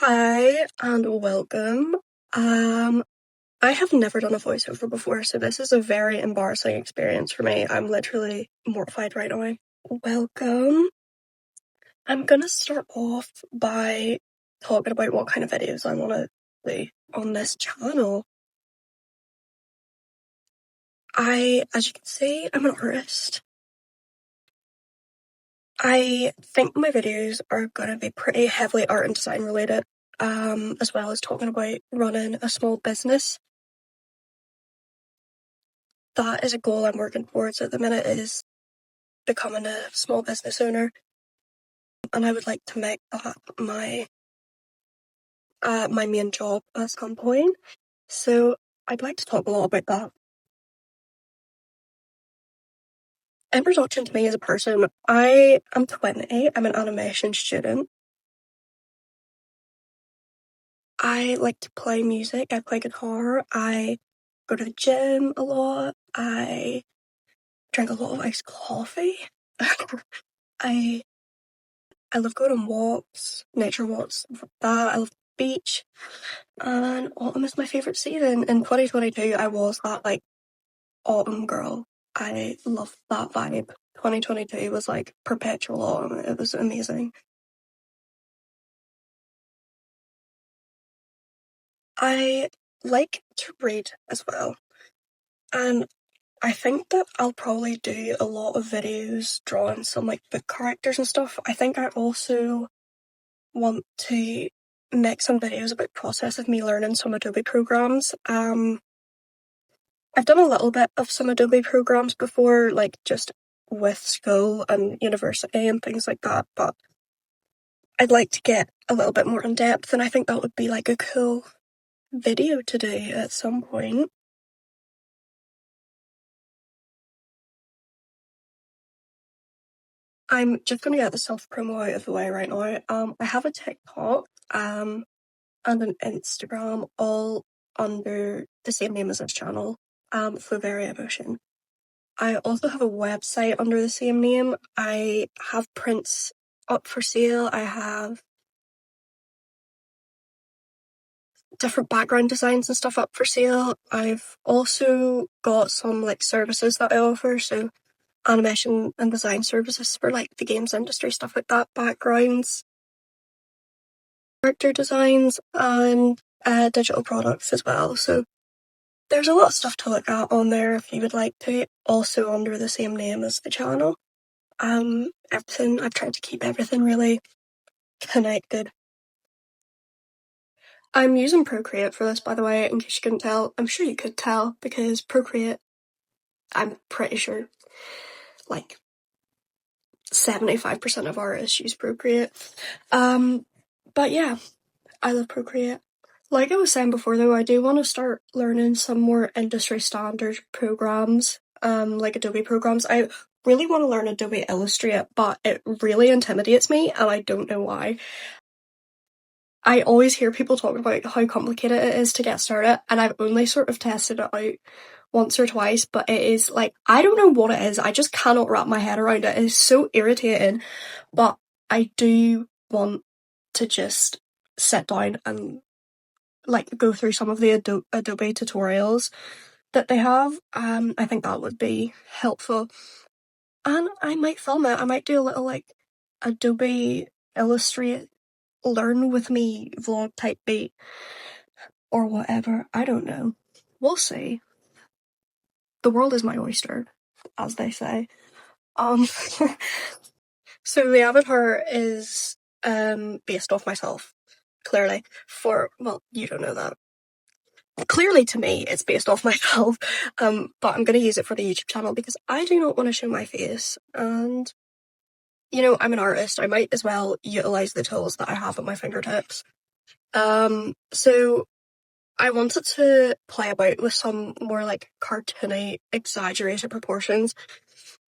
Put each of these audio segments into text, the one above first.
Hi and welcome. I have never done a voiceover before, so this is a very embarrassing experience for me. I'm literally mortified right now. Welcome. I'm gonna start off by talking about what kind of videos I want to do on this channel. As you can see, I'm an artist. I think my videos are gonna be pretty heavily art and design related, as well as talking about running a small business. That is a goal I'm working towards at the minute, is becoming a small business owner, and I would like to make that my main job at some point. So I'd like to talk a lot about that. Introduction to me as a person: I am 20. I'm an animation student. I like to play music. I play guitar. I go to the gym a lot. I drink a lot of iced coffee. I I love going on walks, nature walks, that. I love the beach. And autumn is my favourite season. In 2022, I was that, like, autumn girl. I love that vibe. 2022 was like perpetual autumn. It was amazing. I like to read as well. And I think that I'll probably do a lot of videos drawing some, like, book characters and stuff. I think I also want to make some videos about the process of me learning some Adobe programs. I've done a little bit of some Adobe programs before, like just with school and university and things like that, but I'd like to get a little bit more in depth, and I think that would be like a cool video to do at some point. I'm just gonna get the self-promo out of the way right now. I have a TikTok, and an Instagram, all under the same name as this channel, Fluveria Emotion. I also have a website under the same name. I have prints up for sale. I have different background designs and stuff up for sale. I've also got some, like, services that I offer, so animation and design services for, like, the games industry, stuff like that, backgrounds, character designs, and digital products as well. So there's a lot of stuff to look at on there if you would like to, also under the same name as the channel. I've tried to keep everything really connected. I'm using Procreate for this, by the way, in case you couldn't tell. I'm sure you could tell, because Procreate, I'm pretty sure, like, 75% of artists use Procreate. But yeah, I love Procreate. Like I was saying before, though, I do want to start learning some more industry standard programs, like Adobe programs. I really want to learn Adobe Illustrator, but it really intimidates me, and I don't know why. I always hear people talking about how complicated it is to get started, and I've only sort of tested it out once or twice, but it is like, I don't know what it is. I just cannot wrap my head around it. It is so irritating, but I do want to just sit down and, like, go through some of the Adobe tutorials that they have. I think that would be helpful. And I might film it. I might do a little, like, Adobe Illustrator learn with me vlog type beat or whatever. I don't know. We'll see. The world is my oyster, as they say. Um, so the avatar is based off myself, clearly. Well, you don't know that. Clearly, to me, it's based off myself, but I'm going to use it for the YouTube channel because I do not want to show my face, and, I'm an artist. I might as well utilise the tools that I have at my fingertips. So I wanted to play about with some more, like, cartoony, exaggerated proportions,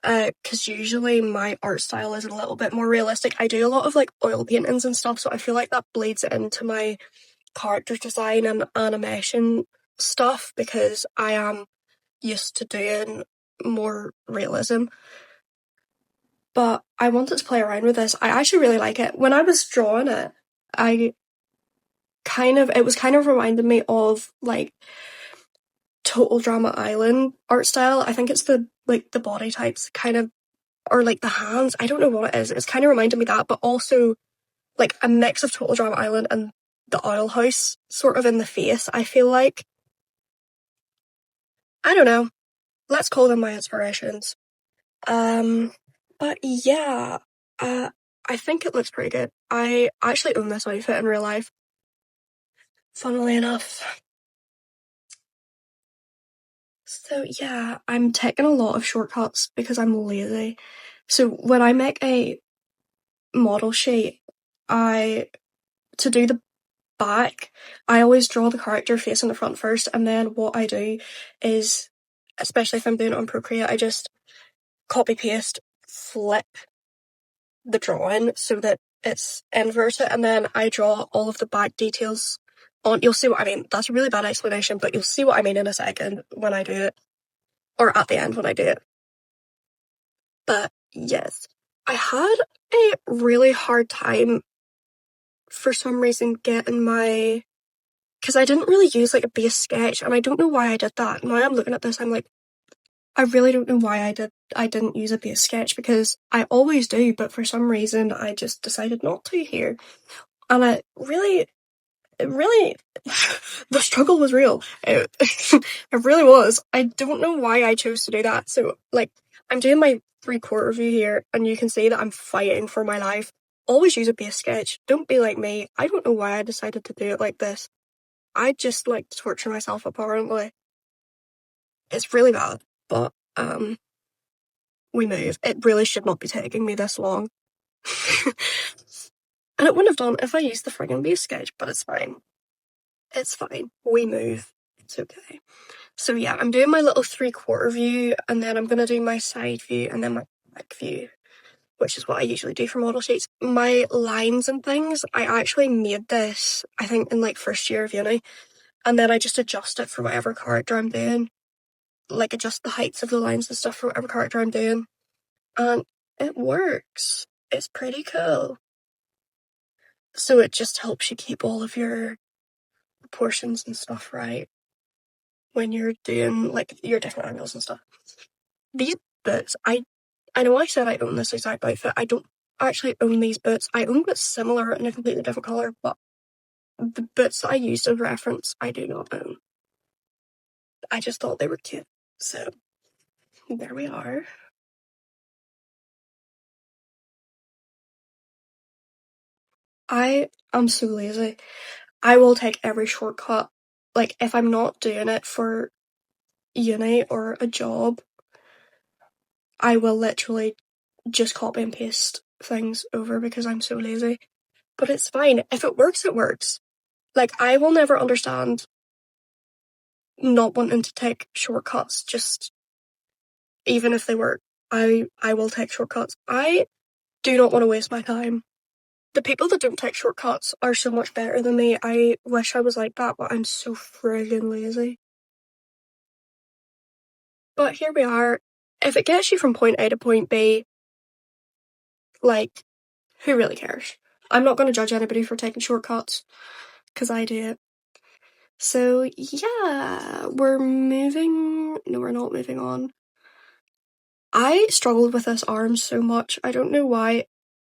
because usually my art style is a little bit more realistic. I do a lot of, like, oil paintings and stuff, so I feel like that bleeds into my character design and animation stuff, because I am used to doing more realism. but I wanted to play around with this. I actually really like it. When I was drawing it, it was kind of reminding me of like Total Drama Island art style. I think it's the body types kind of, or like the hands. I don't know what it is. It's kind of reminding me of that, but also like a mix of Total Drama Island and the Owl House sort of in the face, I feel like. I don't know. Let's call them my inspirations. But yeah, I think it looks pretty good. I actually own this outfit in real life, funnily enough. So yeah, I'm taking a lot of shortcuts because I'm lazy. So when I make a model sheet, to do the back, I always draw the character facing the front first, and then what I do is, especially if I'm doing it on Procreate, I just copy paste, flip the drawing so that it's inverted, and then I draw all of the back details on. You'll see what I mean. That's a really bad explanation, but you'll see what I mean in a second when I do it, or at the end when I do it. But yes, I had a really hard time for some reason getting because I didn't really use like a base sketch, and I don't know why I did that. Now I'm looking at this, I'm like, I really don't know why I didn't use a base sketch, because I always do, but for some reason I just decided not to here. And it really, the struggle was real. It really was. I don't know why I chose to do that. So, like, I'm doing my 3/4 view here, and you can see that I'm fighting for my life. Always use a base sketch. Don't be like me. I don't know why I decided to do it like this. I just like to torture myself, apparently. It's really bad, but, we move. It really should not be taking me this long. And it wouldn't have done if I used the friggin' base sketch, but it's fine. It's fine. We move. It's okay. So yeah, I'm doing my little 3/4 view, and then I'm gonna do my side view, and then my back view, which is what I usually do for model sheets. My lines and things, I actually made this, I think, in like first year of uni, and then I just adjust it for whatever character I'm doing. Like, adjust the heights of the lines and stuff for whatever character I'm doing. And it works. It's pretty cool. So it just helps you keep all of your proportions and stuff right when you're doing like your different angles and stuff. These boots, I know I said I own this exact outfit. I don't actually own these boots. I own boots similar in a completely different colour, but the boots that I used as reference, I do not own. I just thought they were cute. So there we are. I am so lazy. I will take every shortcut. Like, if I'm not doing it for uni or a job, I will literally just copy and paste things over because I'm so lazy. But it's fine. If it works, it works. Like, I will never understand not wanting to take shortcuts, just even if they work. I will take shortcuts. I do not want to waste my time. The people that don't take shortcuts are so much better than me. I wish I was like that, but I'm so friggin' lazy. But here we are. If it gets you from point A to point B, like, who really cares? I'm not going to judge anybody for taking shortcuts, because I do it. So, yeah, we're moving. No, we're not moving on. I struggled with this arm so much. I don't know why.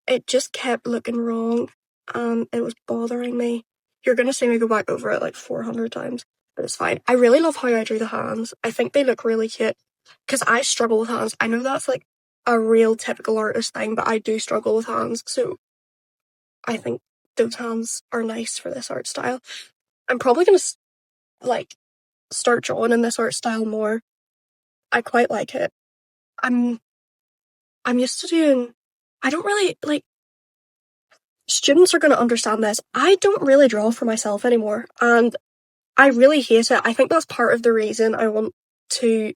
It just kept looking wrong, and it was bothering me. You're going to see me go back over it like 400 times, but it's fine. I really love how I drew the hands. I think they look really cute, because I struggle with hands. I know that's like a real typical artist thing, but I do struggle with hands, so I think those hands are nice for this art style. I'm probably going to like start drawing in this art style more. I quite like it. I'm used to doing, I don't really like, students are going to understand this. I don't really draw for myself anymore, and I really hate it. I think that's part of the reason I want to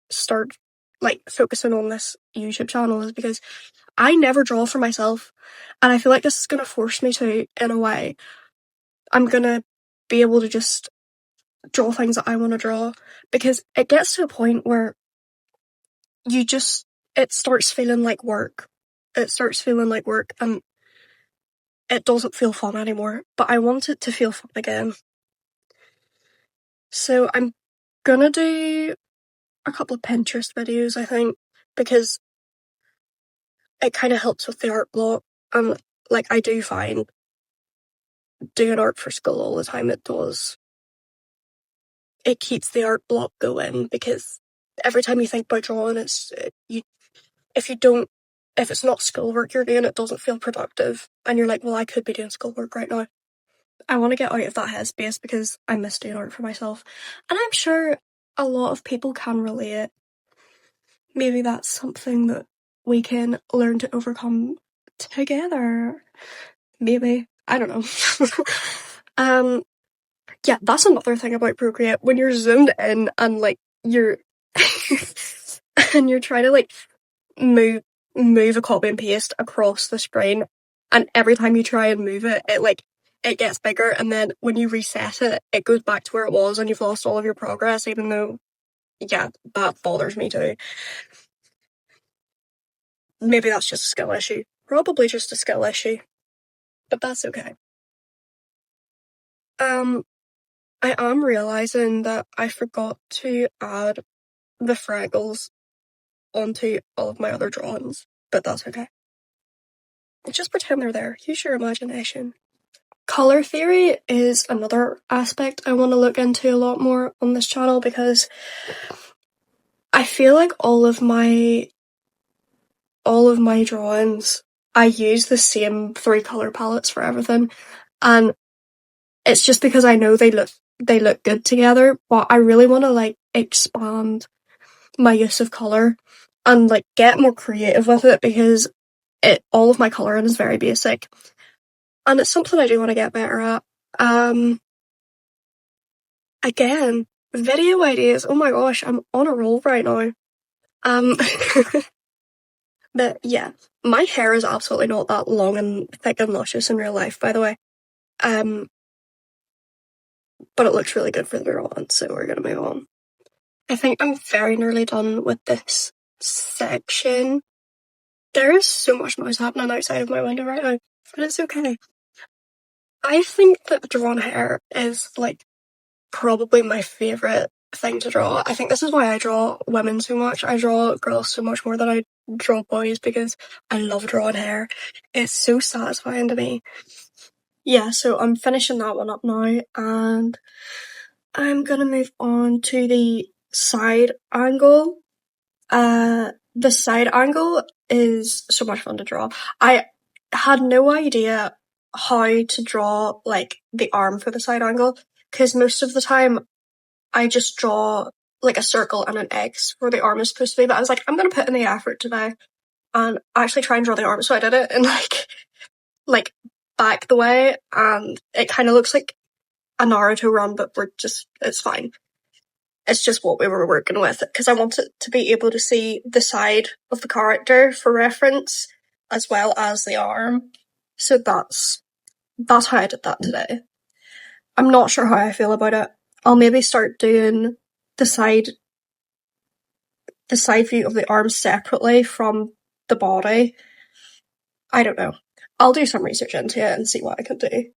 start like focusing on this YouTube channel, is because I never draw for myself, and I feel like this is going to force me to, in a way. I'm going to be able to just draw things that I want to draw, because it gets to a point where you just, it starts feeling like work. It starts feeling like work, and it doesn't feel fun anymore, but I want it to feel fun again. So I'm gonna do a couple of Pinterest videos, I think, because it kind of helps with the art block. And like, I do find doing art for school all the time, it keeps the art block going, because every time you think about drawing, if you don't, if it's not schoolwork you're doing, it doesn't feel productive. And you're like, well, I could be doing schoolwork right now. I want to get out of that headspace because I miss doing art for myself. And I'm sure a lot of people can relate. Maybe that's something that we can learn to overcome together. Maybe. I don't know. Yeah, that's another thing about Procreate. When you're zoomed in and like you're and you're trying to like move a copy and paste across the screen, and every time you try and move it, it gets bigger, and then when you reset it, it goes back to where it was and you've lost all of your progress, even though, yeah, that bothers me too. Maybe that's just a skill issue. Probably just a skill issue. But that's okay. I am realising that I forgot to add the Fraggles onto all of my other drawings, but that's okay. Just pretend they're there. Use your imagination. Colour theory is another aspect I want to look into a lot more on this channel, because I feel like all of my drawings, I use the same 3 colour palettes for everything, and it's just because I know they look good together, but I really want to like expand my use of colour and like get more creative with it, because all of my colouring is very basic, and it's something I do want to get better at. Again, video ideas. Oh my gosh, I'm on a roll right now. Um, but yeah, my hair is absolutely not that long and thick and luscious in real life, by the way. But it looks really good for the drawing, so we're gonna move on. I think I'm very nearly done with this section. There is so much noise happening outside of my window right now, but it's okay. I think that drawn hair is like probably my favourite thing to draw. I think this is why I draw women so much. I draw girls so much more than I draw boys, because I love drawing hair. It's so satisfying to me. Yeah, so I'm finishing that one up now, and I'm gonna move on to the side angle. The side angle is so much fun to draw. I had no idea how to draw like the arm for the side angle, because most of the time I just draw like a circle and an X where the arm is supposed to be, but I was like, I'm gonna put in the effort today and actually try and draw the arm. So I did it in like back the way, and it kind of looks like a Naruto run, but it's fine. It's just what we were working with, because I wanted to be able to see the side of the character for reference as well as the arm. So that's how I did that today. I'm not sure how I feel about it. I'll maybe start doing the side view of the arm separately from the body. I don't know. I'll do some research into it and see what I can do.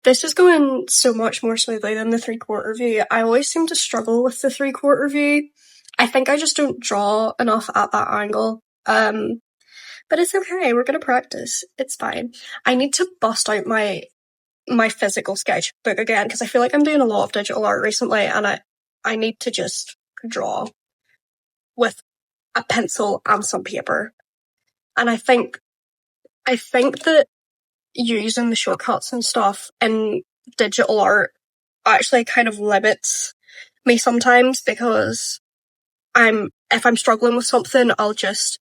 This is going so much more smoothly than the 3/4 view. I always seem to struggle with the 3/4 view. I think I just don't draw enough at that angle. But it's okay. We're gonna practice. It's fine. I need to bust out my physical sketchbook again, because I feel like I'm doing a lot of digital art recently, and I need to just draw with a pencil and some paper. And I think that using the shortcuts and stuff in digital art actually kind of limits me sometimes, because if I'm struggling with something, I'll just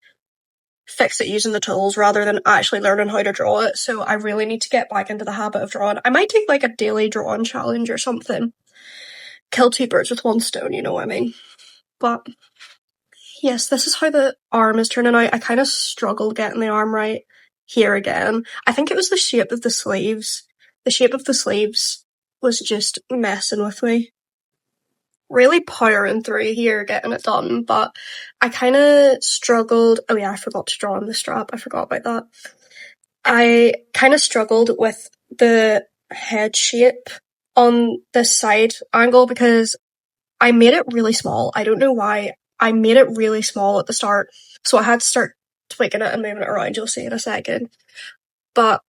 fix it using the tools rather than actually learning how to draw it. So I really need to get back into the habit of drawing. I might take like a daily drawing challenge or something. Kill 2 birds with 1 stone, you know what I mean? But yes, this is how the arm is turning out. I kind of struggled getting the arm right here again. I think it was the shape of the sleeves. The shape of the sleeves was just messing with me. really powering through here, getting it done, but I kind of struggled. Oh yeah, I forgot to draw on the strap. I forgot about that. I kind of struggled with the head shape on this side angle because I made it really small. I don't know why. I made it really small at the start, so I had to start tweaking it and moving it around. You'll see in a second. But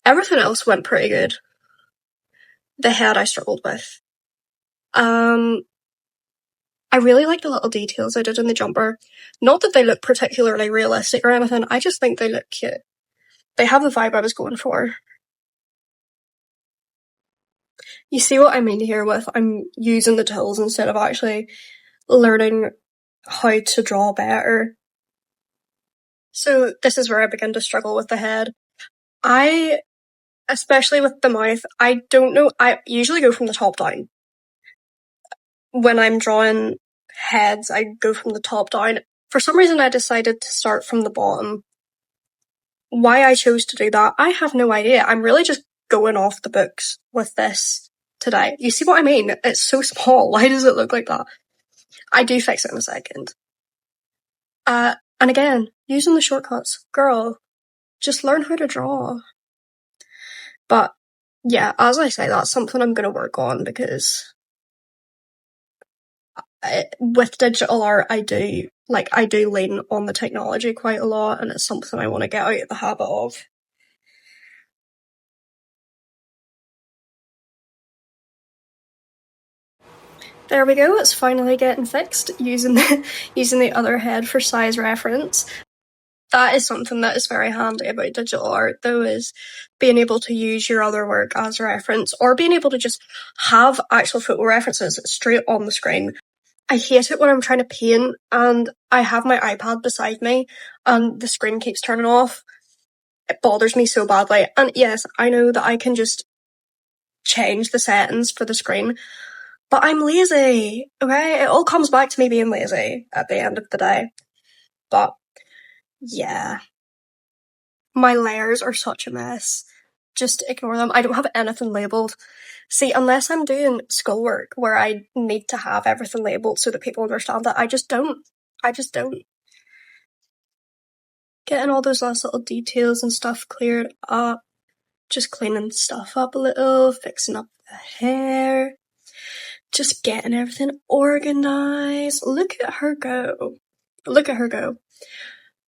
everything else went pretty good. The head I struggled with. Um, I really like the little details I did in the jumper. Not that they look particularly realistic or anything, I just think they look cute. They have the vibe I was going for. You see what I mean here with I'm using the tools instead of actually learning how to draw better. So this is where I begin to struggle with the head. I, especially with the mouth, I don't know, I usually go from the top down. When I'm drawing heads, I go from the top down. For some reason, I decided to start from the bottom. Why I chose to do that, I have no idea. I'm really just going off the books with this today. You see what I mean? It's so small. Why does it look like that? I do fix it in a second. And again, using the shortcuts. Girl, just learn how to draw. But yeah, as I say, that's something I'm going to work on because with digital art, I do lean on the technology quite a lot, and it's something I want to get out of the habit of. There we go, it's finally getting fixed using the other head for size reference. That is something that is very handy about digital art, though, is being able to use your other work as a reference, or being able to just have actual photo references straight on the screen. I hate it when I'm trying to paint and I have my iPad beside me and the screen keeps turning off. It bothers me so badly. And yes, I know that I can just change the settings for the screen, but I'm lazy, okay? It all comes back to me being lazy at the end of the day. But yeah, my layers are such a mess. Just ignore them. I don't have anything labelled. See, unless I'm doing schoolwork where I need to have everything labelled so that people understand it, I just don't. I just don't. Getting all those last little details and stuff cleared up. Just cleaning stuff up a little, fixing up the hair. Just getting everything organised. Look at her go. Look at her go.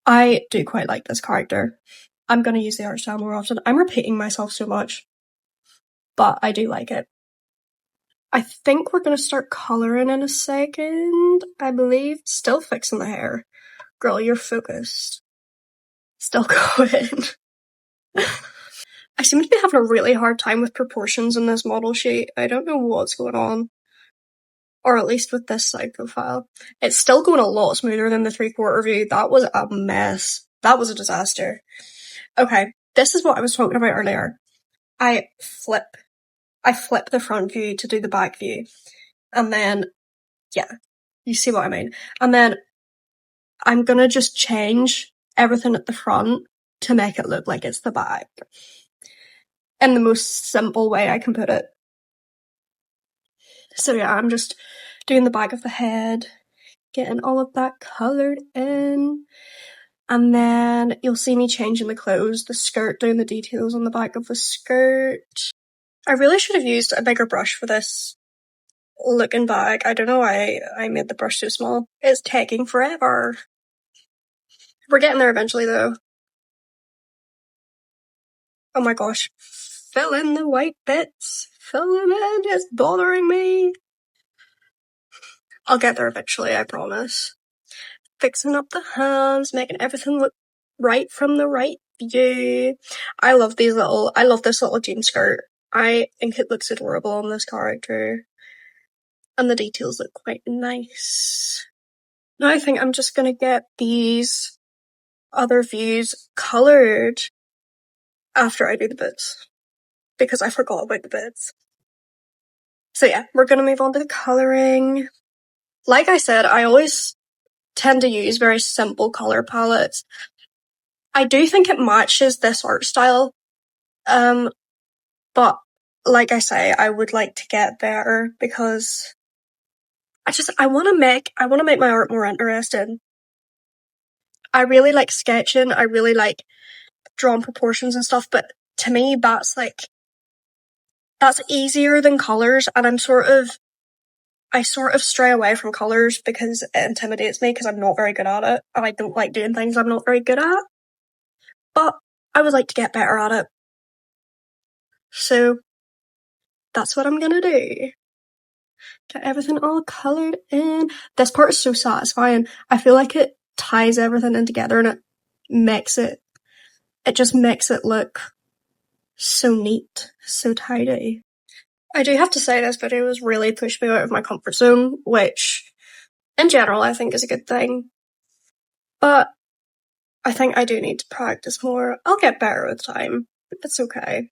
I do quite like this character. I'm gonna use the art style more often. I'm repeating myself so much, but I do like it. I think we're gonna start colouring in a second, I believe. Still fixing the hair. Girl, you're focused. Still going. I seem to be having a really hard time with proportions in this model sheet. I don't know what's going on. Or at least with this side profile. It's still going a lot smoother than the 3/4 view. That was a mess. That was a disaster. Okay, this is what I was talking about earlier. I flip the front view to do the back view. And then, yeah, you see what I mean. And then I'm gonna just change everything at the front to make it look like it's the back. In the most simple way I can put it. So yeah, I'm just doing the back of the head, getting all of that coloured in. And then you'll see me changing the clothes, the skirt, doing the details on the back of the skirt. I really should have used a bigger brush for this. Looking back, I don't know why I made the brush so small. It's taking forever. We're getting there eventually though. Oh my gosh. Fill in the white bits. Fill them in, it's bothering me. I'll get there eventually, I promise. Fixing up the hands, making everything look right from the right view. I love this little jean skirt. I think it looks adorable on this character. And the details look quite nice. Now I think I'm just gonna get these other views coloured after I do the bits. Because I forgot about the bits. So yeah, we're gonna move on to the colouring. Like I said, I always tend to use very simple colour palettes. I do think it matches this art style. But like I say, I would like to get better because I wanna make my art more interesting. I really like sketching, I really like drawing proportions and stuff, but to me that's easier than colours, and I sort of stray away from colours because it intimidates me because I'm not very good at it, and I don't like doing things I'm not very good at. But I would like to get better at it. So that's what I'm gonna do. Get everything all coloured in. This part is so satisfying. I feel like it ties everything in together and it just makes it look so neat, so tidy. I do have to say this video has really pushed me out of my comfort zone, which in general I think is a good thing. But I think I do need to practice more. I'll get better with time. It's okay.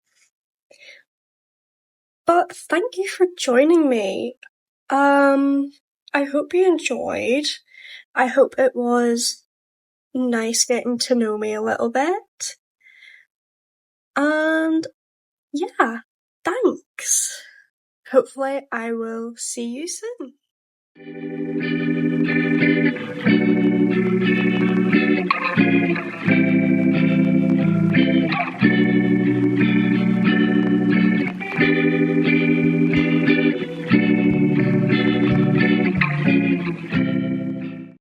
But thank you for joining me. I hope you enjoyed. I hope it was nice getting to know me a little bit. And yeah, thanks. Hopefully I will see you soon.